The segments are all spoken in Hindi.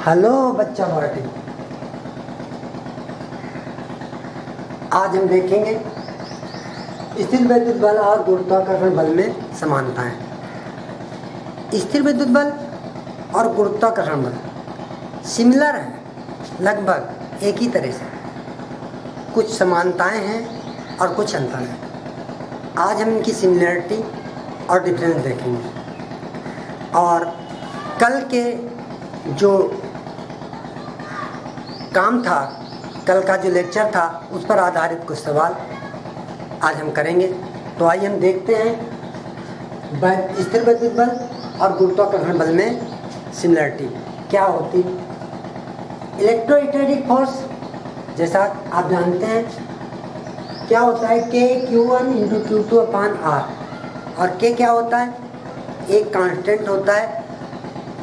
हेलो बच्चा पार्टी। आज हम देखेंगे स्थिर विद्युत बल और गुरुत्वाकर्षण बल में समानताएं। स्थिर विद्युत बल और गुरुत्वाकर्षण बल सिमिलर हैं, लगभग एक ही तरह से। कुछ समानताएं हैं और कुछ अंतर हैं। आज हम इनकी सिमिलरिटी और डिफरेंस देखेंगे और कल के जो काम था, कल का जो लेक्चर था, उस पर आधारित कुछ सवाल आज हम करेंगे। तो आइए हम देखते हैं स्थिर विद्युत बल और गुरुत्वाकर्षण बल में सिमिलरिटी क्या होती। इलेक्ट्रोस्टैटिक फोर्स जैसा आप जानते हैं क्या होता है, Q1 × Q2/R। और K क्या होता है, एक कांस्टेंट होता है।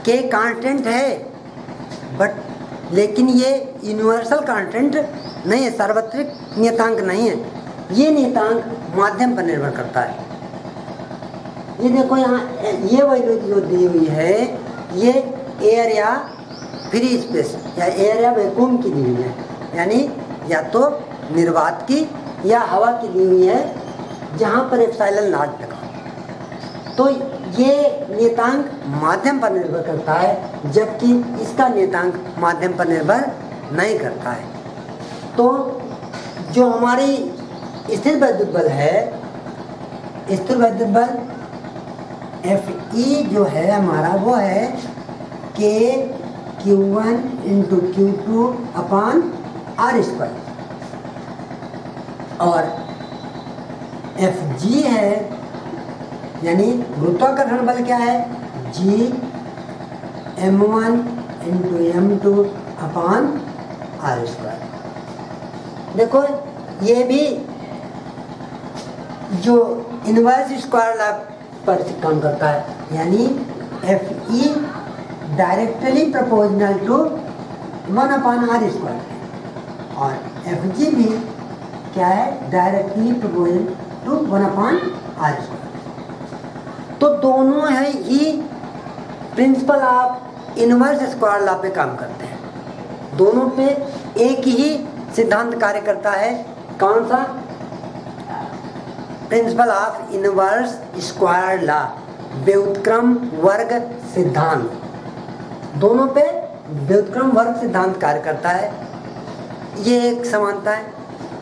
K कांस्टेंट है बट लेकिन ये यूनिवर्सल कांस्टेंट नहीं है, सार्वत्रिक नियतांक नहीं है। ये नियतांक माध्यम पर निर्भर करता है। ये देखो यहाँ ये वैल्यू जो दी हुई है, ये एयर या फ्री स्पेस या एयर या वैक्यूम की दी हुई है, यानी या तो निर्वात की या हवा की दी हुई है, जहाँ पर एप्सिलॉन नॉट लगा। तो ये नियतांक माध्यम पर निर्भर करता है, जबकि इसका नियतांक माध्यम पर निर्भर नहीं करता है। तो जो हमारी स्थिर विद्युत बल है, स्थिर विद्युत बल Fe जो है हमारा, वो है Q1 × Q2/R²। और Fg है, यानी गुरुत्वाकर्षण बल क्या है, G m1 × m2/R²। देखो ये भी जो इनवर्स स्क्वायर लॉ पर काम करता है, यानी Fe directly proportional to 1/R²। और Fg भी क्या है, डायरेक्टली प्रोपोर्शनल टू 1/R²। तो दोनों है ही principle of inverse square law पे काम करते हैं। दोनों पे एक ही सिद्धांत कार्य करता है। कौन सा? Principal of inverse square law, व्युत्क्रम वर्ग सिद्धांत। दोनों पे व्युत्क्रम वर्ग सिद्धांत कार्य करता है। ये एक समानता है।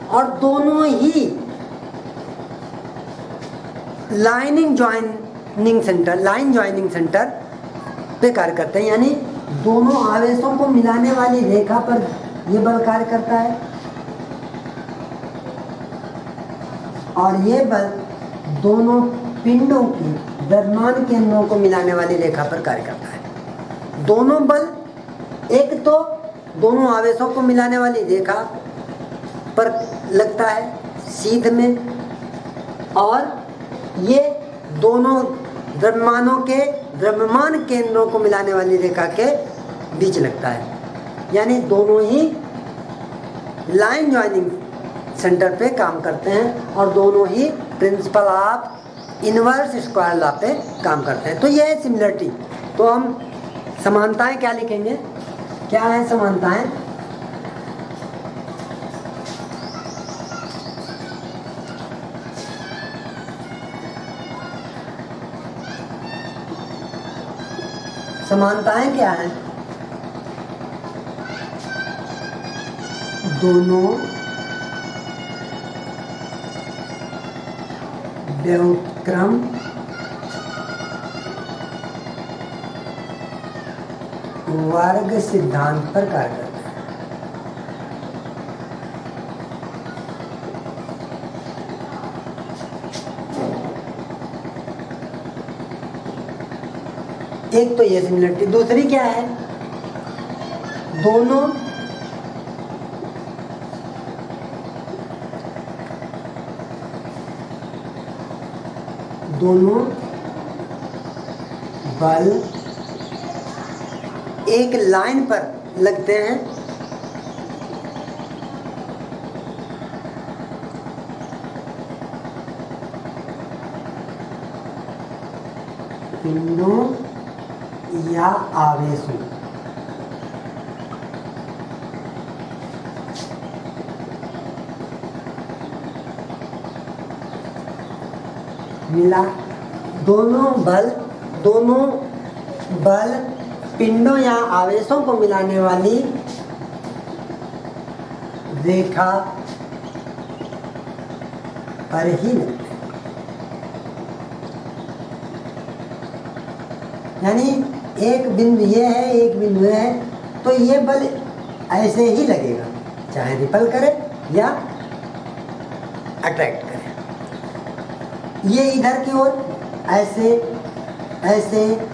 और दोनों ही लाइन ज्वाइनिंग सेंटर पे कार्य करते हैं, यानी दोनों आवेशों को मिलाने वाली रेखा पर ये बल कार्य करता है, और ये बल दोनों पिंडों की द्रव्यमान केंद्रों को मिलाने वाली रेखा पर कार्य करता है। दोनों बल एक तो दोनों आवेशों को मिलाने वाली रेखा पर लगता है सीध में, और ये दोनों द्रव्यमान केंद्रों को मिलाने वाली रेखा के बीच लगता है, यानी दोनों ही लाइन ज्वाइनिंग सेंटर पे काम करते हैं और दोनों ही principle of inverse square law पे काम करते हैं। तो ये है सिमिलरिटी। तो हम समानताएं क्या लिखेंगे, क्या है समानताएं? समानताएं क्या हैं? दोनों व्युत्क्रम वर्ग सिद्धांत पर कार्य करते हैं। एक तो ये सिमिलरिटी। दूसरी क्या है, दोनों बल एक लाइन पर लगते हैं, पिंडों या आवेशों मिला दोनों बल पिंडों या आवेशों को मिलाने वाली रेखा पर ही लगते हैं। यानी एक बिंदु ये है, एक बिंदु है, तो ये बल ऐसे ही लगेगा, चाहे रिपल करे या अट्रैक्ट करे। ये इधर की ओर ऐसे ऐसे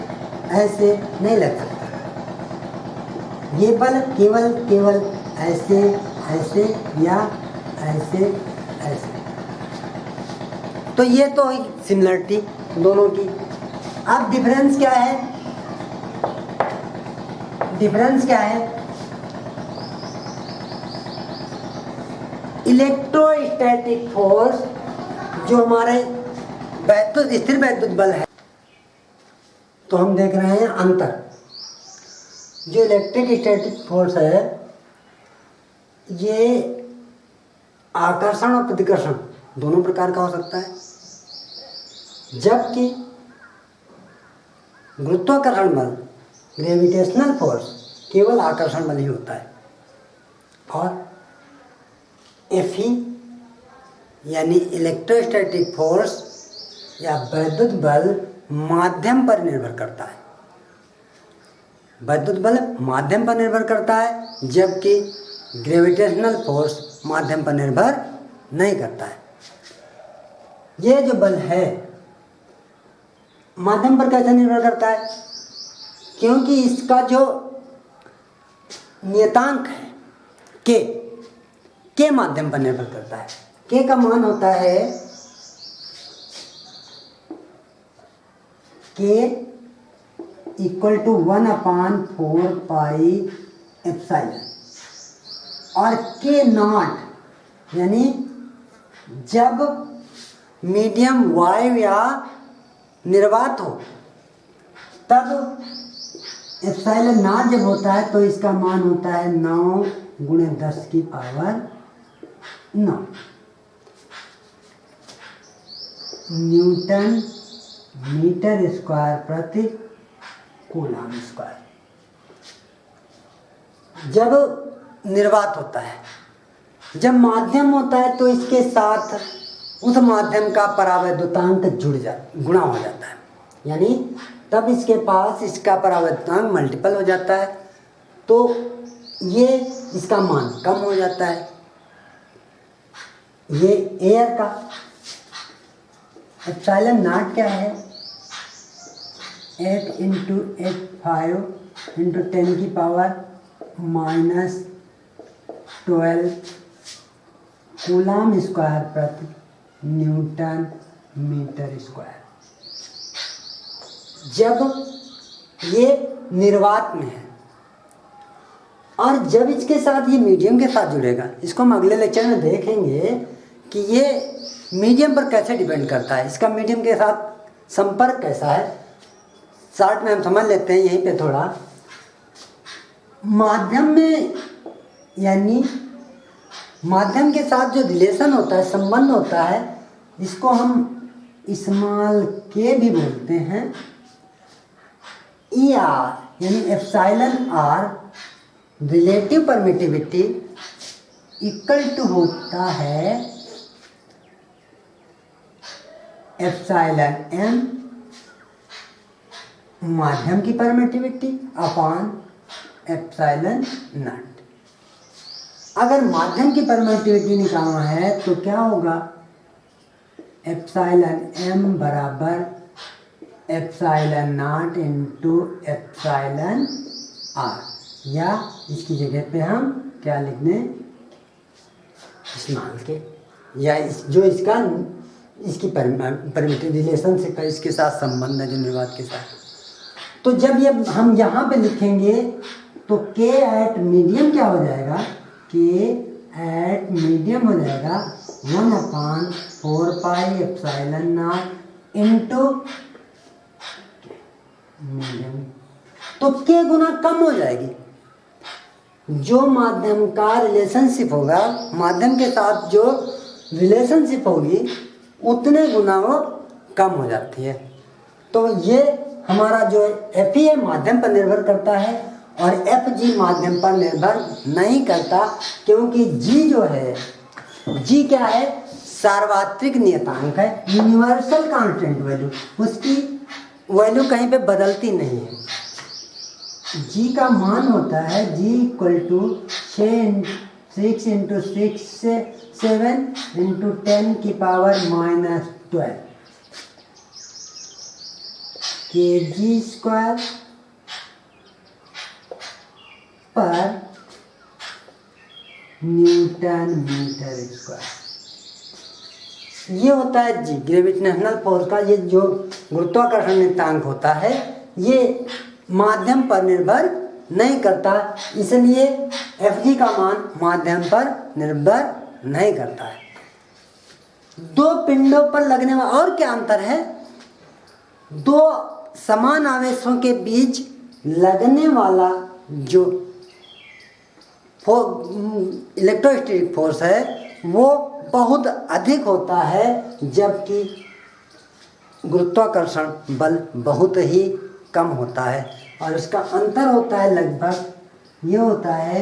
ऐसे नहीं लग सकता। ये बल केवल ऐसे ऐसे या ऐसे ऐसे। तो ये तो सिमिलरिटी दोनों की। अब डिफरेंस क्या है? डिफरेंस क्या है? इलेक्ट्रोस्टैटिक फोर्स जो हमारे स्थिर वैद्युत बल है, तो हम देख रहे हैं अंतर। जो इलेक्ट्रिक स्टैटिक फोर्स है, ये आकर्षण और प्रतिकर्षण दोनों प्रकार का हो सकता है, जबकि गुरुत्वाकर्षण बल ग्रेविटेशनल फोर्स केवल आकर्षण बल ही होता है। और एफई यानी इलेक्ट्रोस्टैटिक फोर्स या वैद्युत बल माध्यम पर निर्भर करता है। वैद्युत बल माध्यम पर निर्भर करता है, जबकि ग्रेविटेशनल फोर्स माध्यम पर निर्भर नहीं करता है। ये जो बल है माध्यम पर कैसे निर्भर करता है? क्योंकि इसका जो नियतांक है के माध्यम पर निर्भर करता है। के का मान होता है के इक्वल टू 1/4 पाई एप्सिलॉन। और के नॉट यानी जब मीडियम वायु या निर्वात हो, तब एप्सिलॉन नॉट जब होता है तो इसका मान होता है 9 × 10⁹ न्यूटन मीटर स्क्वायर प्रति कूलम स्क्वायर। जब निर्वात होता है, जब माध्यम होता है, तो इसके साथ उस माध्यम का परावैद्युतांक गुणा हो जाता है। यानी तब इसके पास इसका परावैद्युतांक मल्टीपल हो जाता है, तो ये इसका मान कम हो जाता है। ये एयर का एप्सिलॉन नॉट क्या है? 8 × 8 5 × 10⁻⁻12 कूलम स्क्वायर प्रति न्यूटन मीटर स्क्वायर। जब ये निर्वात में है और जब इसके साथ ये मीडियम के साथ जुड़ेगा, इसको हम अगले लेक्चर में देखेंगे कि ये मीडियम पर कैसे डिपेंड करता है, इसका मीडियम के साथ संपर्क कैसा है। शॉर्ट में हम समझ लेते हैं यहीं पे थोड़ा। माध्यम में यानी माध्यम के साथ जो रिलेशन होता है, संबंध होता है, इसको हम स्मॉल के भी बोलते हैं। ई आर यानी epsilon R relative permittivity equal to होता है एप्सिलॉन एम माध्यम की परमिटिविटी अपॉन एप्सिलॉन नॉट। अगर माध्यम की परमिटिविटी निकालना है तो क्या होगा? एप्सिलॉन एम बराबर epsilon not into epsilon R, या इसकी जगह पे हम क्या लिख दें? स्मॉल के, या जो इसकी परमिटिव रिलेशनशिप है, इसके साथ संबंध है जो निर्वात के साथ। तो जब ये हम यहाँ पे लिखेंगे तो के एट मीडियम क्या हो जाएगा? के एट मीडियम हो जाएगा 1/4 पाई एप्सिलॉन नॉट इंटू मीडियम। तो के गुना कम हो जाएगी। जो माध्यम का रिलेशनशिप होगा, माध्यम के साथ जो रिलेशनशिप होगी, उतने गुना वो कम हो जाती है। तो ये हमारा जो एफ ई माध्यम पर निर्भर करता है और एफ जी माध्यम पर निर्भर नहीं करता, क्योंकि जी जो है, जी क्या है, सार्वत्रिक नियतांक है, यूनिवर्सल कांस्टेंट वैल्यू, उसकी वैल्यू कहीं पे बदलती नहीं है। जी का मान होता है जी इक्वल टू 6 इंटू 6 से 7 इंटू 10 की पावर -12 kg स्क्वायर पर न्यूटन मीटर स्क्वायर। ये होता है जी ग्रेविटेशनल फोर्स का, ये जो गुरुत्वाकर्षण नियतांक होता है, ये माध्यम पर निर्भर नहीं करता, इसलिए एफ जी का मान माध्यम पर निर्भर नहीं करता है। दो पिंडों पर लगने वाला और क्या अंतर है, दो समान आवेशों के बीच लगने वाला जो इलेक्ट्रोस्टैटिक फोर्स है वो बहुत अधिक होता है, जबकि गुरुत्वाकर्षण बल बहुत ही कम होता है। और इसका अंतर होता है लगभग ये होता है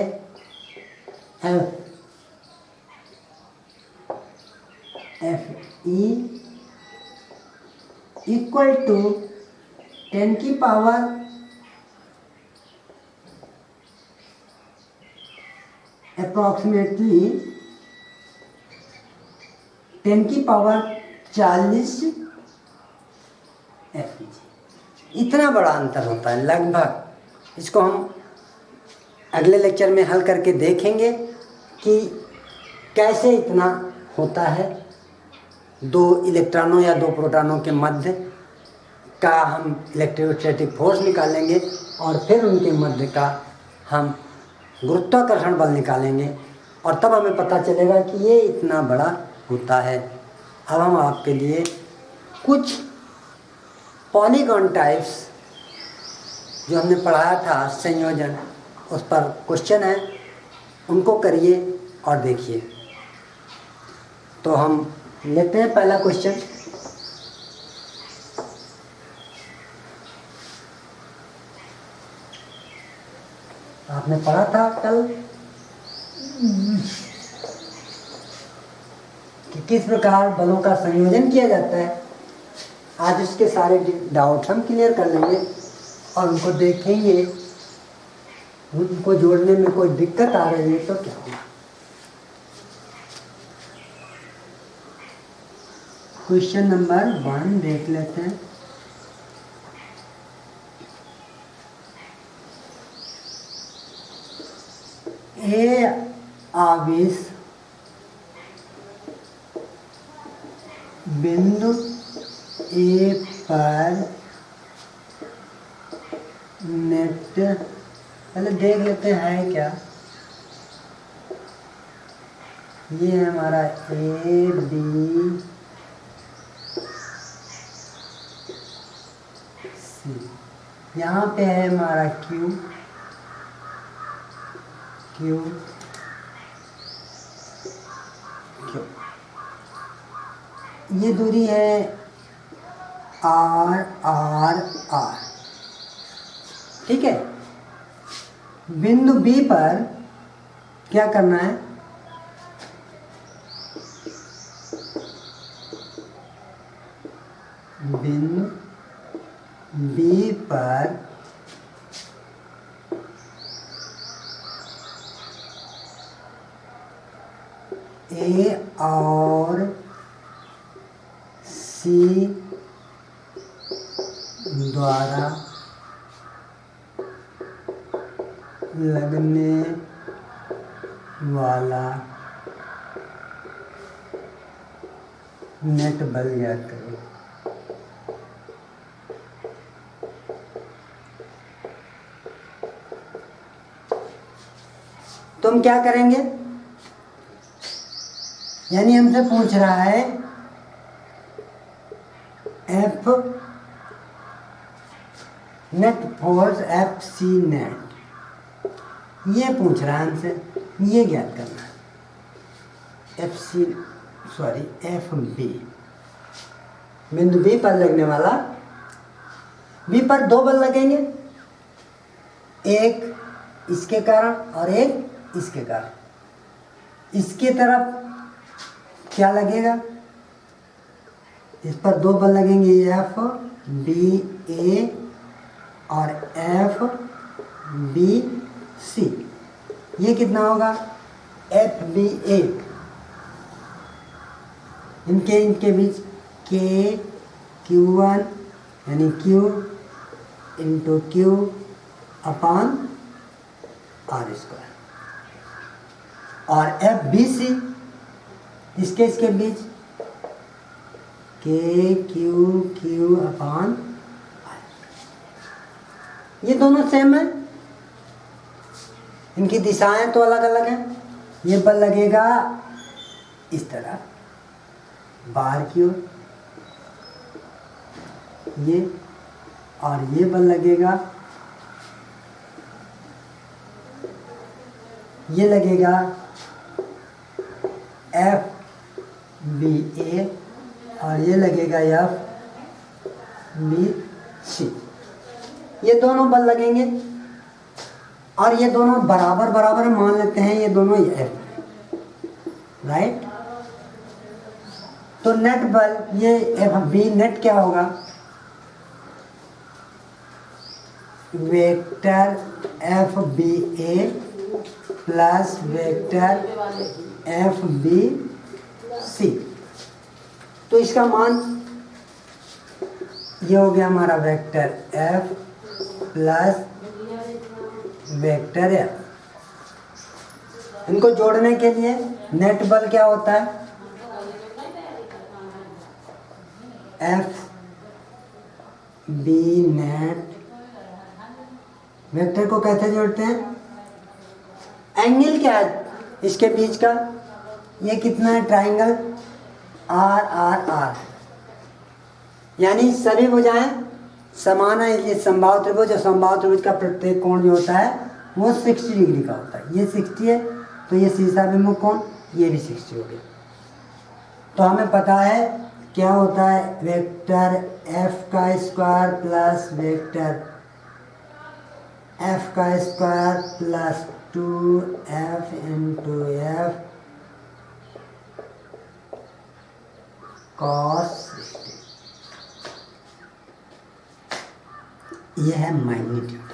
एफ ई इक्वल टू 10 की पावर अप्रॉक्सीमेटली 10 की पावर 40 एफ जी, इतना बड़ा अंतर होता है लगभग। इसको हम अगले लेक्चर में हल करके देखेंगे कि कैसे इतना होता है। दो इलेक्ट्रॉनों या दो प्रोटॉनों के मध्य का हम इलेक्ट्रोस्टैटिक फोर्स निकालेंगे और फिर उनके मध्य का हम गुरुत्वाकर्षण बल निकालेंगे और तब हमें पता चलेगा कि ये इतना बड़ा होता है। अब हम आपके लिए कुछ पॉलीगॉन टाइप्स जो हमने पढ़ाया था संयोजन, उस पर क्वेश्चन है, उनको करिए और देखिए। तो हम लेते हैं पहला क्वेश्चन। आपने पढ़ा था कल कि किस प्रकार बलों का संयोजन किया जाता है। आज इसके सारे डाउट्स हम क्लियर कर लेंगे और उनको देखेंगे, उनको जोड़ने में कोई दिक्कत आ रही है तो क्या होगा। क्वेश्चन नंबर 1 देख लेते हैं। ए आवेश बिंदु ए पर नेट, पहले देख लेते हैं क्या। ये है हमारा ए बी सी, यहाँ पे है हमारा क्यू क्यू क्यू, ये दूरी है आर आर आर, ठीक है। बिंदु बी पर क्या करना है, बिंदु बी पर ए और सी द्वारा लगने वाला नेट बल ज्ञात करो। तो हम क्या करेंगे, यानी हमसे पूछ रहा है F net force F C net, ये पूछ रहा है हमसे, ये ज्ञात करना है। F C sorry F B, बिंदु बी पर लगने वाला, बी पर 2 बल लगेंगे, एक इसके कारण और एक इसके कारण। इसके तरफ क्या लगेगा, इस पर 2 बल लगेंगे, एफ बी ए और एफ बी सी। ये कितना होगा, एफ बी ए, इनके बीच के Q1 यानी Q into Q upon R square, और एफ बी सी इसके बीच के क्यू अपान आर। ये दोनों सेम है, इनकी दिशाएं तो अलग अलग हैं। ये बल लगेगा इस तरह बाहर की ओर, ये, और ये बल लगेगा, ये लगेगा एफ बी ए और ये लगेगा एफ बी सी। ये दोनों बल लगेंगे और ये दोनों बराबर बराबर मान लेते हैं, ये दोनों एफ, राइट। तो नेट बल ये एफ बी नेट क्या होगा, vector F B A plus vector F B C. तो इसका मान ये हो गया हमारा vector F plus vector F. इनको जोड़ने के लिए नेट बल क्या होता है, एफ बी नेट। वेक्टर को कैसे जोड़ते हैं, एंगल क्या है इसके बीच का, ये कितना है, ट्राइंगल आर आर आर, यानी सभी भुजाएं समान है, इसलिए समबाहु त्रिभुज और समबाहु त्रिभुज का प्रत्येक कोण जो होता है वो 60 डिग्री का होता है। ये 60 है तो ये शीर्षाभिमुख कोण ये भी 60 हो गया। तो हमें पता है क्या होता है, वेक्टर एफ का स्क्वायर प्लस वेक्टर एफ का square plus 2f into F cos 60। ये है मैग्नीट्यूड,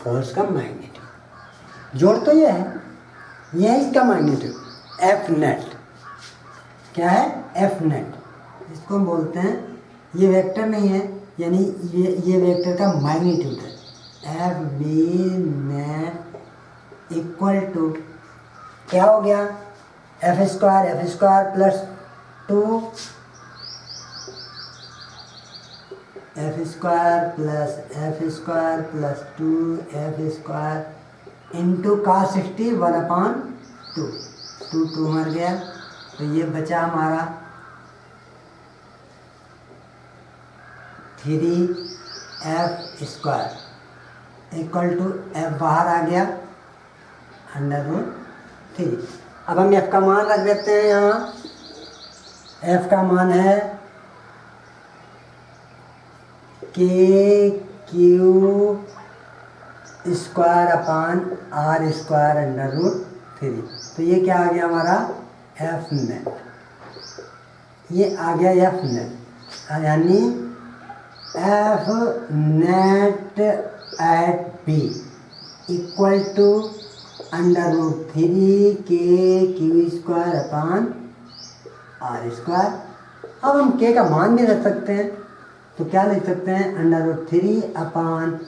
फोर्स का मैग्नीट्यूड। जोड़ तो ये है इसका मैग्नीट्यूड एफ नेट। क्या है, एफ नेट, इसको हम बोलते हैं, ये वेक्टर नहीं है, यानी ये वेक्टर का मैग्नीट्यूड है। F B net equal to क्या हो गया, F square plus 2 F square plus 2 F square into cos 60 1/2, 2 मर गया, तो ये बचा हमारा 3f square equal to F बाहर आ गया √3। अब हम एफ का मान रख देते हैं यहाँ, एफ का मान है K Q square upon R square √3। तो ये क्या आ गया हमारा एफ नेट, ये आ गया एफ नेट, यानी F net at B equal to √3 K Q square upon R square. अब हम के का मान भी रख सकते हैं, तो क्या लिख सकते हैं, √3 upon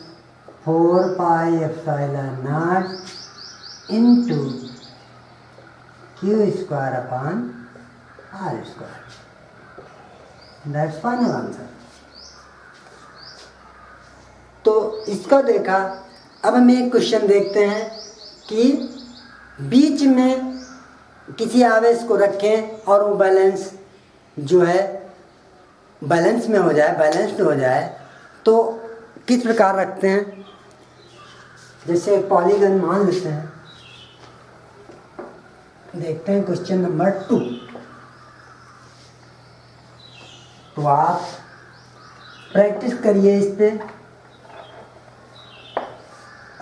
4 pi epsilon not into Q square upon R square. That's final answer. तो इसका देखा। अब हम एक क्वेश्चन देखते हैं कि बीच में किसी आवेश को रखें और वो बैलेंस जो है बैलेंस में हो जाए, बैलेंस्ड हो जाए, तो किस प्रकार रखते हैं। जैसे पॉलीगन मान लेते हैं, देखते हैं क्वेश्चन नंबर 2। तो आप प्रैक्टिस करिए इस पे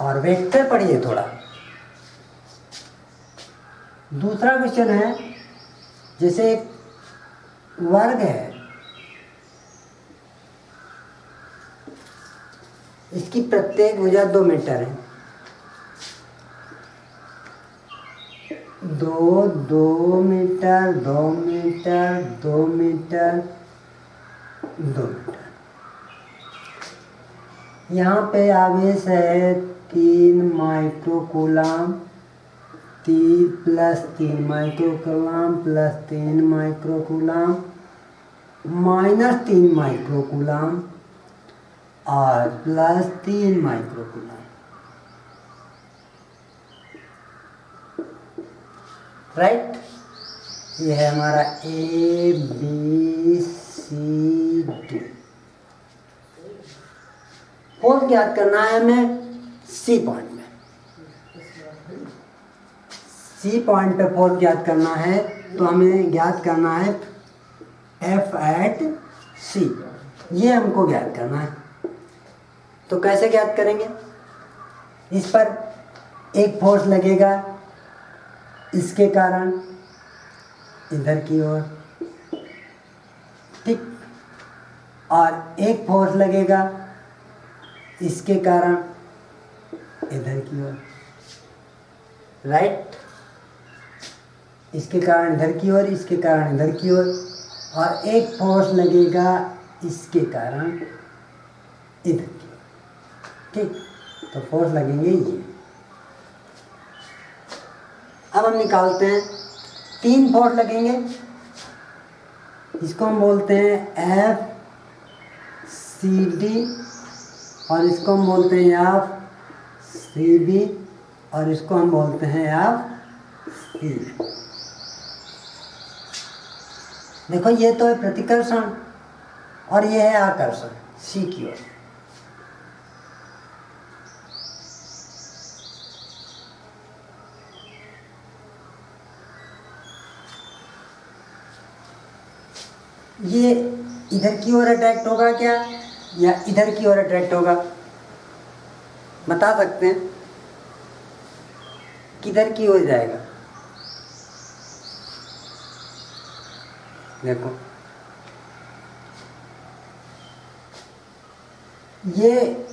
और वेक्टर पढ़िए थोड़ा। दूसरा क्वेश्चन है, जैसे एक वर्ग है, इसकी प्रत्येक भुजा 2 मीटर है। 2 मीटर 2 मीटर 2 मीटर 2 मीटर। यहाँ पे आवेश है 3 microcoulomb, 3 plus 3 microcoulomb plus 3 microcoulomb minus 3 microcoulomb और प्लस 3 माइक्रोकूलम। राइट, ये है हमारा A B C D. Force ज्ञात करना है हमें सी पॉइंट में। सी पॉइंट पे फोर्स ज्ञात करना है, तो हमें ज्ञात करना है एफ एट सी, ये हमको ज्ञात करना है। तो कैसे ज्ञात करेंगे? इस पर एक फोर्स लगेगा इसके कारण इधर की ओर, ठीक, और एक फोर्स लगेगा इसके कारण इधर की ओर, राइट, इसके कारण इधर की ओर, इसके कारण इधर की ओर, और एक फोर्स लगेगा इसके कारण इधर की ओर, ठीक। तो फोर्स लगेंगे ये। अब हम निकालते हैं, 3 फोर्स लगेंगे। इसको हम बोलते हैं एफ सी डी, और इसको हम बोलते हैं एफ सी बी, और इसको हम बोलते हैं एफ सी। देखो, ये तो है प्रतिकर्षण और ये है आकर्षण सी की ओर। ये इधर की ओर अट्रैक्ट होगा क्या या इधर की ओर अट्रैक्ट होगा? बता सकते हैं किधर की ओर जाएगा? देखो, ये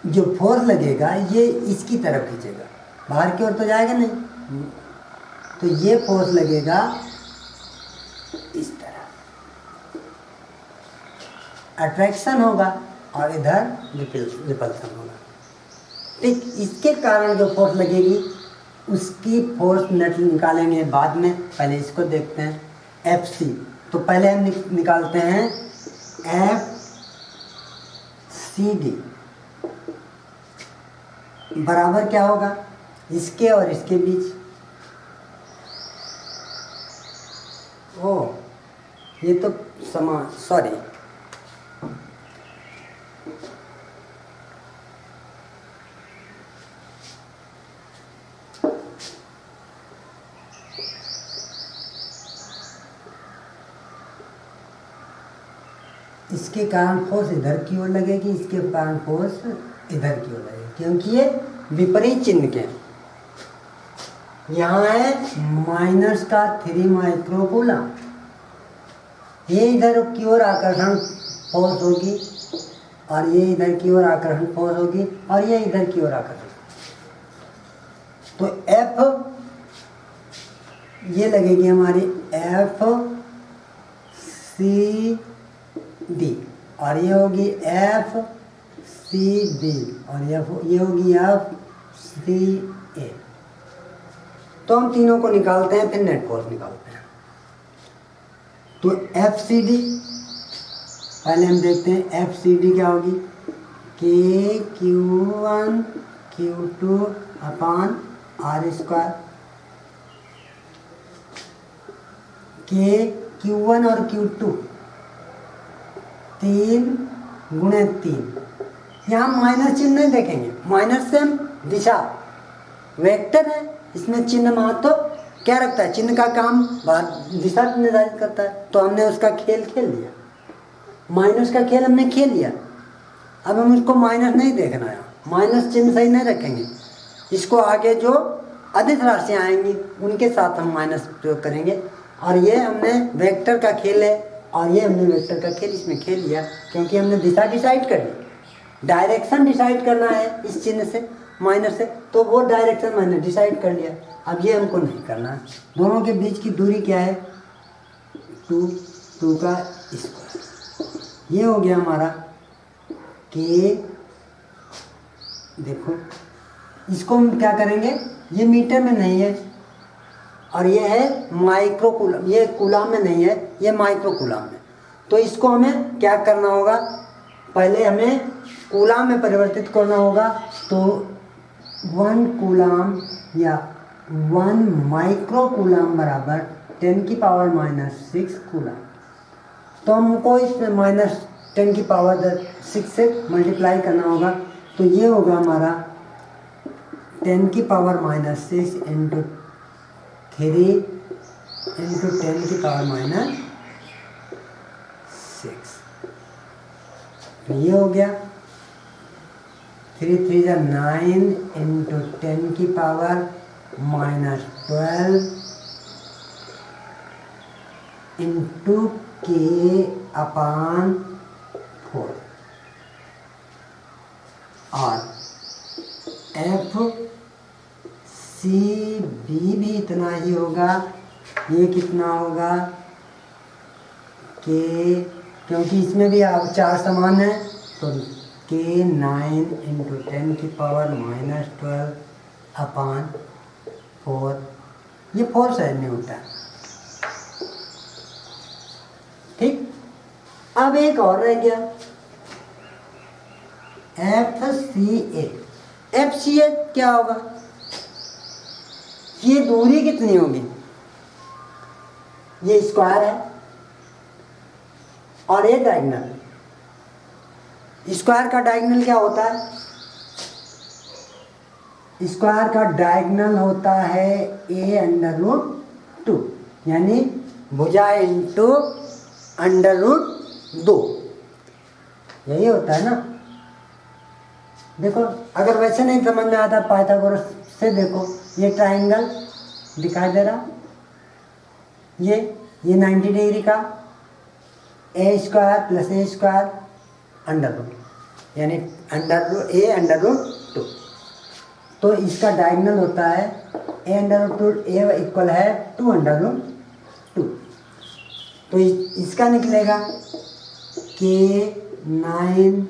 जो फोर्स लगेगा ये इसकी तरफ खींचेगा, बाहर की ओर तो जाएगा नहीं। तो ये फोर्स लगेगा इस तरह, अट्रैक्शन होगा, और इधर रिपल्सन होगा, ठीक। इसके कारण जो फोर्स लगेगी उसकी फोर्स नेट निकालेंगे बाद में, पहले इसको देखते हैं एफ सी। तो पहले हम निकालते हैं एफ सी डी बराबर क्या होगा इसके और इसके बीच। ओ, ये तो सॉरी, इसके कारण फोर्स इधर की ओर लगेगी, इसके कारण फोर्स इधर की ओर लगेगी, क्योंकि ये विपरीत चिन्ह के। यहाँ है माइनस का 3 माइक्रोकूलम, ये इधर की ओर आकर्षण फोर्स होगी, और ये इधर की ओर आकर्षण फोर्स होगी, और ये इधर की ओर आकर्षण। तो एफ ये लगेगी हमारी एफ सी डी, और ये होगी एफ सी बी, और ये होगी एफ सी ए। तो हम तीनों को निकालते हैं, फिर नेट फोर्स निकालते हैं। तो एफ सी डी पहले हम देखते हैं, एफ सी डी क्या होगी, K Q one Q two upon R square. K Q one और क्यू टू 3 गुणे 3, यहाँ माइनस चिन्ह नहीं देखेंगे, माइनस से हम दिशा, वेक्टर है, इसमें चिन्ह महत्व क्या रखता है, चिन्ह का काम दिशा निर्धारित करता है। तो हमने उसका खेल खेल लिया, माइनस का खेल हमने खेल लिया। अब हम उसको माइनस नहीं देखना है, माइनस चिन्ह सही नहीं रखेंगे, इसको आगे जो अधिक राशियाँ आएंगी उनके साथ हम माइनस प्रयोग करेंगे। और ये हमने वेक्टर का खेल है, और ये हमने वेक्टर का खेल इसमें खेल लिया, क्योंकि हमने दिशा डिसाइड कर ली, डायरेक्शन डिसाइड करना है इस चिन्ह से माइनस से, तो वो डायरेक्शन मैंने डिसाइड कर लिया। अब ये हमको नहीं करना है। दोनों के बीच की दूरी क्या है, 2 का स्क्वायर। ये हो गया हमारा के। देखो इसको हम क्या करेंगे, ये मीटर में नहीं है और ये है माइक्रो कूलम, ये कूलम में नहीं है, ये माइक्रो कूलम में। तो इसको हमें क्या करना होगा, पहले हमें कूलम में परिवर्तित करना होगा। तो 1 कूलम या 1 माइक्रो कूलम बराबर 10⁻⁻6 कूलम। तो हमको इसमें -10⁻6 से मल्टीप्लाई करना होगा। तो ये होगा हमारा 10⁻6 इंटू 3 इंटू 10⁻6। तो ये हो गया 3 3 जा 9 इंटू 10⁻12 इंटू k/4। और FCB भी इतना ही होगा। ये कितना होगा के, क्योंकि इसमें भी 4 समान है, तो k9 इंटू 10⁻12/4। ये 4 साइड में होता है। ठीक, अब एक और रह गया FCA। FCA क्या होगा, ये दूरी कितनी होगी, ये स्क्वायर है और ये डायगोनल। स्क्वायर का डायगोनल क्या होता है, स्क्वायर का डायगोनल होता है a√2, यानी भुजा इंटू √2, यही होता है ना। देखो अगर वैसे नहीं समझ में आता पाइथागोरस से देखो, ये ट्राइंगल दिखाई दे रहा, ये 90 डिग्री का a² + a² यानी a√2। तो इसका डायगोनल होता है a√2, a इक्वल है 2√2। तो इसका निकलेगा k9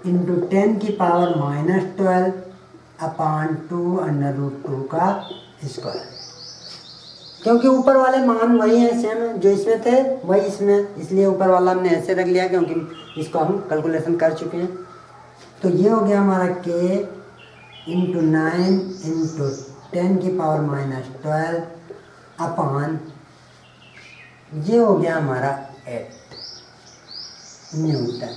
इंटू 10⁻12/2√2 का स्क्वायर। क्योंकि ऊपर वाले मान वही हैं सेम जो इसमें थे वही इसमें, इसलिए ऊपर वाला हमने ऐसे रख लिया क्योंकि इसको हम कैलकुलेशन कर चुके हैं। तो ये हो गया हमारा k इंटू 9 इंटू 10⁻12/, ये हो गया हमारा 8 न्यूटन।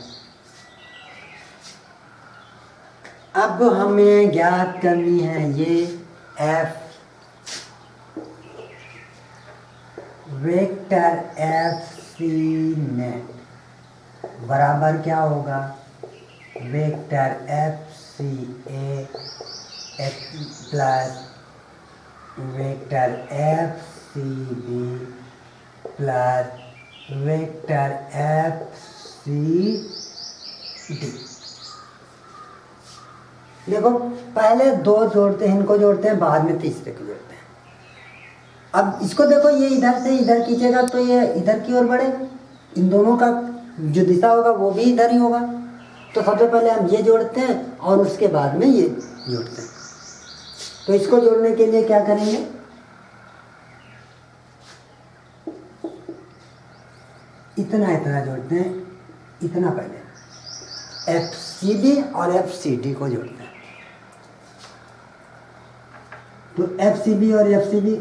अब हमें ज्ञात करनी है ये F वेक्टर FC नेट बराबर क्या होगा, vector FCA plus vector FCB plus vector FCD। देखो पहले 2 जोड़ते हैं, इनको जोड़ते हैं, बाद में तीसरे को जोड़ते हैं। अब इसको देखो, ये इधर से इधर खींचेगा तो ये इधर की ओर बढ़ेगा, इन दोनों का जो दिशा होगा वो भी इधर ही होगा। तो सबसे पहले हम ये जोड़ते हैं और उसके बाद में ये जोड़ते हैं। तो इसको जोड़ने के लिए क्या करेंगे, इतना इतना जोड़ते हैं, इतना पहले FCB और FCD को जोड़ते हैं। तो FCB और FCB,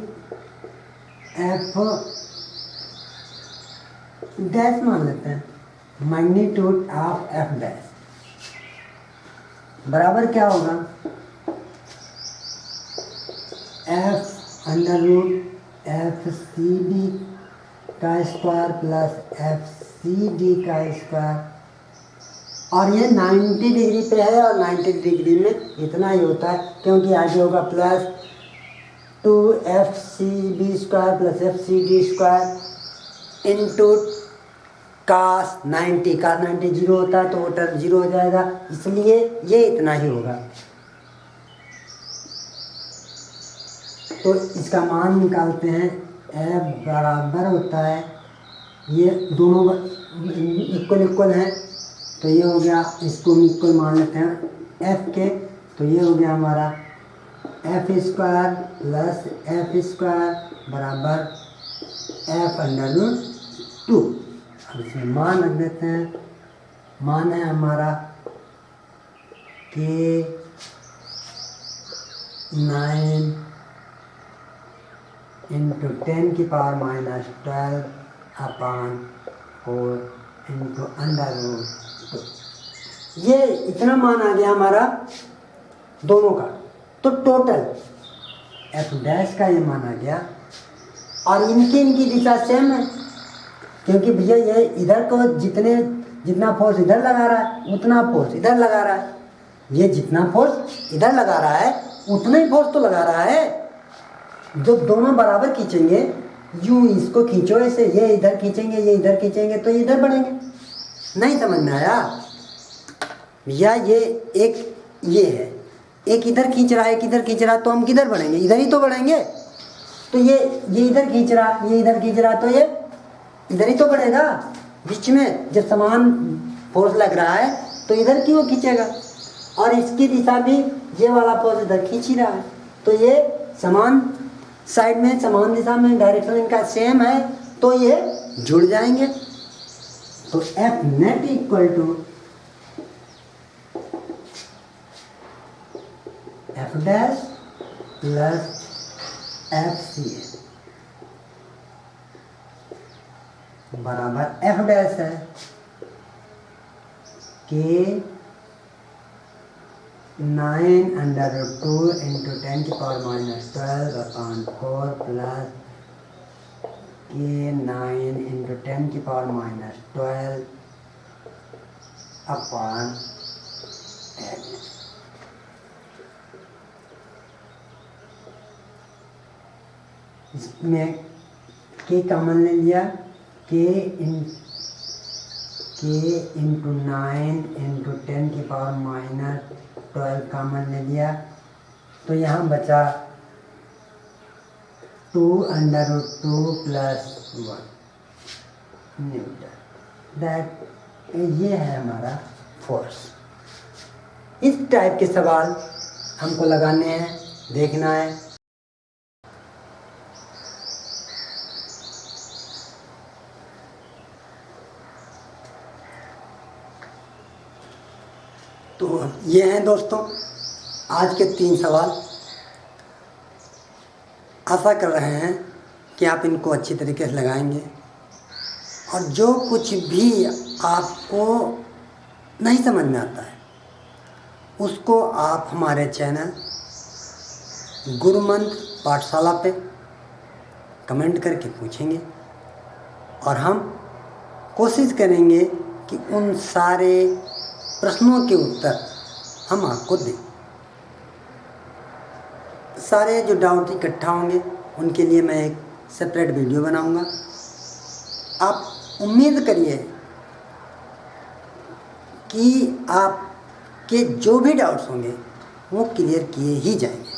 F डैश मान लेते हैं, मैग्नीट्यूड ऑफ F डैश बराबर क्या होगा, F √2 एफ सी डी का square plus F C D का स्क्वायर, और ये 90 डिग्री पे है और 90 डिग्री में इतना ही होता है, क्योंकि आगे होगा plus 2fcb square plus fcd square into cos 90, cos 90 zero होता है तो वो टर्म जीरो हो जाएगा, इसलिए ये इतना ही होगा। तो इसका मान निकालते हैं, f बराबर होता है, ये दोनों इक्वल इक्वल हैं तो ये हो गया, इसको हम इक्वल मान लेते हैं f के, तो ये हो गया हमारा F square plus F square बराबर एफ अंडर रूट 2। अब इसमें मान रख देते हैं, मान है हमारा के 9 इंटू 10 की power minus 12 upon 4 into under root 2। ये इतना मान आ गया हमारा दोनों का, तो टोटल एफ डैश का ये मान आ गया, और इनकी दिशा सेम है, क्योंकि भैया ये इधर को जितना फोर्स इधर लगा रहा है उतना फोर्स इधर लगा रहा है, ये जितना फोर्स इधर लगा रहा है उतना ही फोर्स तो लगा रहा है। जब दोनों बराबर खींचेंगे, यूं इसको खींचो ऐसे, ये इधर खींचेंगे ये इधर खींचेंगे तो ये इधर बढ़ेंगे। नहीं समझ में आया भैया? ये एक ये है, एक इधर खींच रहा है एक इधर खींच रहा है, तो हम किधर बढ़ेंगे? इधर ही तो बढ़ेंगे। तो ये इधर खींच रहा ये इधर खींच रहा, तो ये इधर ही तो बढ़ेगा। बीच में जब समान फोर्स लग रहा है तो इधर क्यों खींचेगा, और इसकी दिशा भी ये वाला फोर्स इधर खींच ही रहा है, तो ये समान साइड में समान दिशा में डायरेक्शन इनका सेम है, तो ये जुड़ जाएंगे। तो F net equal to F dash plus F C बराबर एफ डैश है के 9 अंडर रूट 2 इंटू 10 की पावर माइनस 12 अपॉन 4 प्लस के 9 इंटू 10 की पावर माइनस 12 अपॉन एफ। इसमें के कॉमन ले लिया, के इंटू 9 इंटू 10 की पावर माइनस 12 कॉमन ले लिया, तो यहाँ बचा 2 under root 2 plus 1 newton. That ये है हमारा फोर्स। इस टाइप के सवाल हमको लगाने हैं, देखना है। तो ये हैं दोस्तों आज के 3 सवाल। आशा कर रहे हैं कि आप इनको अच्छी तरीके से लगाएंगे, और जो कुछ भी आपको नहीं समझ में आता है उसको आप हमारे चैनल गुरुमंत्र पाठशाला पे कमेंट करके पूछेंगे, और हम कोशिश करेंगे कि उन सारे प्रश्नों के उत्तर हम आपको दें। सारे जो डाउट इकट्ठा होंगे उनके लिए मैं एक सेपरेट वीडियो बनाऊंगा। आप उम्मीद करिए कि आपके जो भी डाउट्स होंगे वो क्लियर किए ही जाएंगे।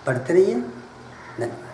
पढ़ते रहिए। धन्यवाद।